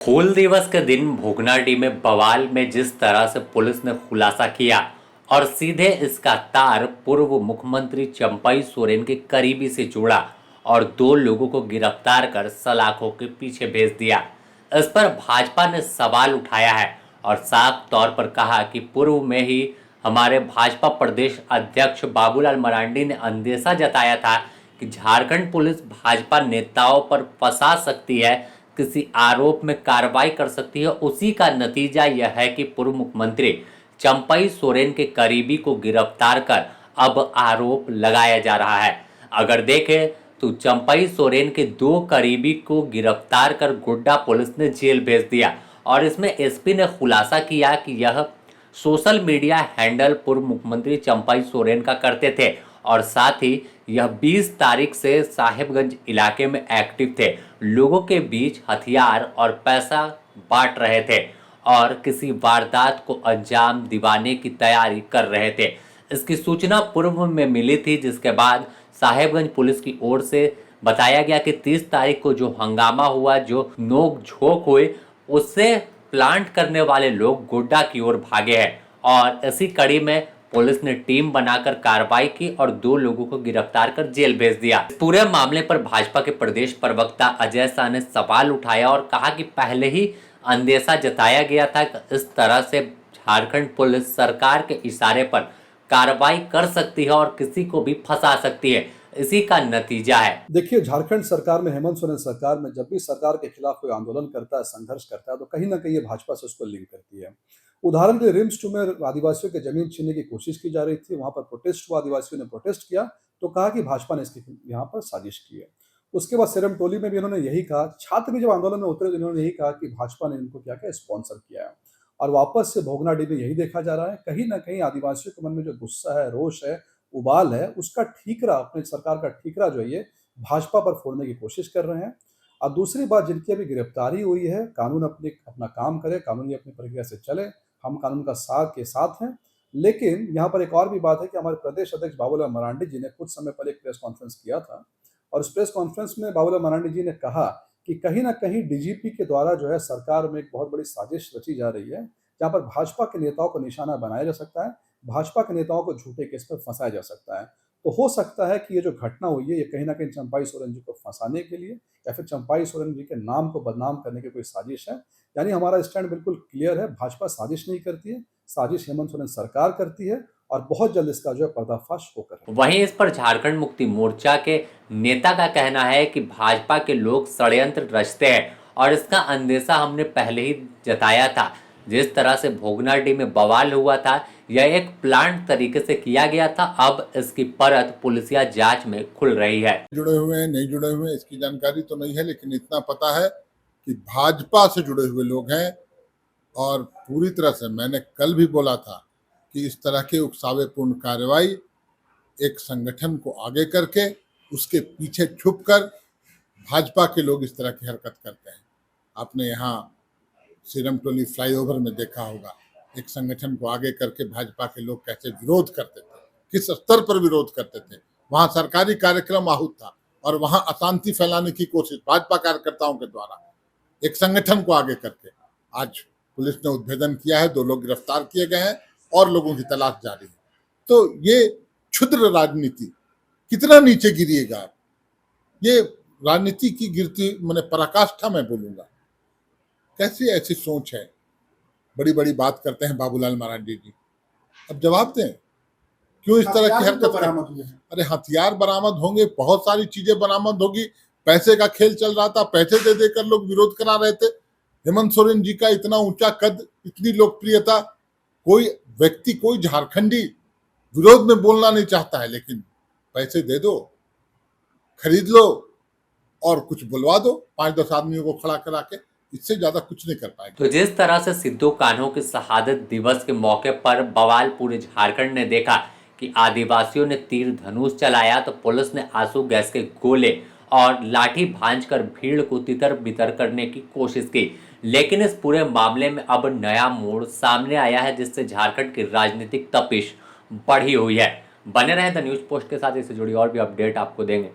हूल दिवस के दिन भोगनाडीह में बवाल में जिस तरह से पुलिस ने खुलासा किया और सीधे इसका तार पूर्व मुख्यमंत्री चंपई सोरेन के करीबी से जोड़ा और 2 लोगों को गिरफ्तार कर सलाखों के पीछे भेज दिया। इस पर भाजपा ने सवाल उठाया है और साफ तौर पर कहा कि पूर्व में ही हमारे भाजपा प्रदेश अध्यक्ष बाबूलाल मरांडी ने अंदेशा जताया था कि झारखंड पुलिस भाजपा नेताओं पर फंसा सकती है, किसी आरोप में कार्रवाई कर सकती है। उसी का नतीजा यह है कि पूर्व मुख्यमंत्री चंपई सोरेन के करीबी को गिरफ्तार कर अब आरोप लगाया जा रहा है। अगर देखें तो चंपई सोरेन के 2 करीबी को गिरफ्तार कर गोड्डा पुलिस ने जेल भेज दिया और इसमें एसपी ने खुलासा किया कि यह सोशल मीडिया हैंडल पूर्व मुख्यमंत्री चंपई सोरेन का करते थे और साथ ही यह 20 तारीख से साहेबगंज इलाके में एक्टिव थे, लोगों के बीच हथियार और पैसा बांट रहे थे और किसी वारदात को अंजाम दिवाने की तैयारी कर रहे थे। इसकी सूचना पूर्व में मिली थी, जिसके बाद साहेबगंज पुलिस की ओर से बताया गया कि 30 तारीख को जो हंगामा हुआ, जो नोक झोंक हुए, उससे प्लांट करने वाले लोग गोड्डा की ओर भागे हैं और इसी कड़ी में पुलिस ने टीम बनाकर कार्रवाई की और 2 लोगों को गिरफ्तार कर जेल भेज दिया। पूरे मामले पर भाजपा के प्रदेश प्रवक्ता अजय शाह ने सवाल उठाया और कहा कि पहले ही अंदेशा जताया गया था कि इस तरह से झारखंड पुलिस सरकार के इशारे पर कार्रवाई कर सकती है और किसी को भी फंसा सकती है। इसी का नतीजा है। देखिए, झारखंड सरकार में, हेमंत सोरेन सरकार में जब भी सरकार के खिलाफ कोई आंदोलन करता है, संघर्ष करता है, तो कहीं ना कहीं ये भाजपा से उसको लिंक करती है। उदाहरण के लिए रिम्स 2 में आदिवासियों की जमीन छीनने की कोशिश की जा रही थी, वहां पर प्रोटेस्ट हुआ, आदिवासियों ने प्रोटेस्ट किया तो कहा कि भाजपा ने इसकी यहाँ पर साजिश की है। उसके बाद सिरम टोली में भी उन्होंने यही कहा, छात्र भी जब आंदोलन में उतरे तो इन्होंने यही कहा कि भाजपा ने इनको क्या किया, स्पॉन्सर किया है। और वापस से भोगनाडीह में यही देखा जा रहा है, कहीं ना कहीं आदिवासियों के मन में जो गुस्सा है, रोष है, उबाल है, उसका ठीकरा, अपने सरकार का ठीकरा जो है, ये भाजपा पर फोड़ने की कोशिश कर रहे हैं। और दूसरी बात, जिनकी अभी गिरफ्तारी हुई है, कानून अपना काम करे, कानूनी अपनी प्रक्रिया से चले, हम कानून का साथ के साथ हैं। लेकिन यहाँ पर एक और भी बात है कि हमारे प्रदेश अध्यक्ष बाबूलाल मरांडी जी ने कुछ समय पहले एक प्रेस कॉन्फ्रेंस किया था और उस प्रेस कॉन्फ्रेंस में बाबूलाल मरांडी जी ने कहा कि कहीं ना कहीं डीजीपी के द्वारा जो है सरकार में एक बहुत बड़ी साजिश रची जा रही है, जहाँ पर भाजपा के नेताओं को निशाना बनाया जा सकता है, भाजपा के नेताओं को झूठे केस पर फंसाया जा सकता है। तो हो सकता है कि ये जो घटना हुई है, ये कहीं ना कहीं चंपई सोरेन जी को फंसाने के लिए या फिर चंपई सोरेन जी के नाम को बदनाम करने की कोई साजिश है। यानी हमारा स्टैंड बिल्कुल क्लियर है, भाजपा साजिश नहीं करती है, साजिश हेमंत सोरेन सरकार करती है और बहुत जल्द इसका जो है पर्दाफाश होकर। वहीं इस पर झारखंड मुक्ति मोर्चा के नेता का कहना है कि भाजपा के लोग षड्यंत्र रचते हैं और इसका अंदेशा हमने पहले ही जताया था। जिस तरह से भोगनाडीह में बवाल हुआ था, यह एक प्लांट तरीके से किया गया था। अब इसकी परत पुलिसिया जांच में खुल रही है। जुड़े हुए हैं, नहीं जुड़े हुए हैं, इसकी जानकारी तो नहीं है, लेकिन इतना पता है कि भाजपा से जुड़े हुए लोग हैं और पूरी तरह से, मैंने कल भी बोला था कि इस तरह के उकसावेपूर्ण कार्रवाई एक संगठन को आगे करके उसके पीछे छुपकर भाजपा के लोग इस तरह की हरकत करते हैं। आपने यहाँ सिरम टोली फ्लाईओवर में देखा होगा, एक संगठन को आगे करके भाजपा के लोग कैसे विरोध करते थे, किस स्तर पर विरोध करते थे। वहां सरकारी कार्यक्रम आहूत था और वहां अशांति फैलाने की कोशिश भाजपा कार्यकर्ताओं के द्वारा एक संगठन को आगे करके। आज पुलिस ने उद्भेदन किया है, 2 लोग गिरफ्तार किए गए हैं और लोगों की तलाश जारी है। तो ये क्षुद्र राजनीति कितना नीचे गिरिएगा, ये राजनीति की गिरती मैंने पराकाष्ठा में बोलूंगा। कैसी ऐसी सोच है, बड़ी बड़ी बात करते हैं बाबूलाल मरांडी जी। अब जवाब दें, क्यों इस तरह की हरकत करते? अरे हथियार बरामद होंगे, बहुत सारी चीजें बरामद होगी। पैसे का खेल चल रहा था, पैसे दे देकर लोग विरोध करा रहे थे। हेमंत सोरेन जी का इतना ऊंचा कद, इतनी लोकप्रियता, कोई व्यक्ति, कोई झारखंडी विरोध में बोलना नहीं चाहता है, लेकिन पैसे दे दो, खरीद लो और कुछ बुलवा दो 5-10 आदमियों को खड़ा करा के, इससे ज्यादा कुछ नहीं कर पाएंगे। तो जिस तरह से सिद्धू कान्हू की शहादत दिवस के मौके पर बवाल पूरे झारखंड ने देखा कि आदिवासियों ने तीर धनुष चलाया, तो पुलिस ने आंसू गैस के गोले और लाठी भांजकर भीड़ को तितर बितर करने की कोशिश की। लेकिन इस पूरे मामले में अब नया मोड़ सामने आया है, जिससे झारखंड की राजनीतिक तपिश बढ़ी हुई है। बने रहे द न्यूज पोस्ट के साथ, इससे जुड़ी और भी अपडेट आपको देंगे।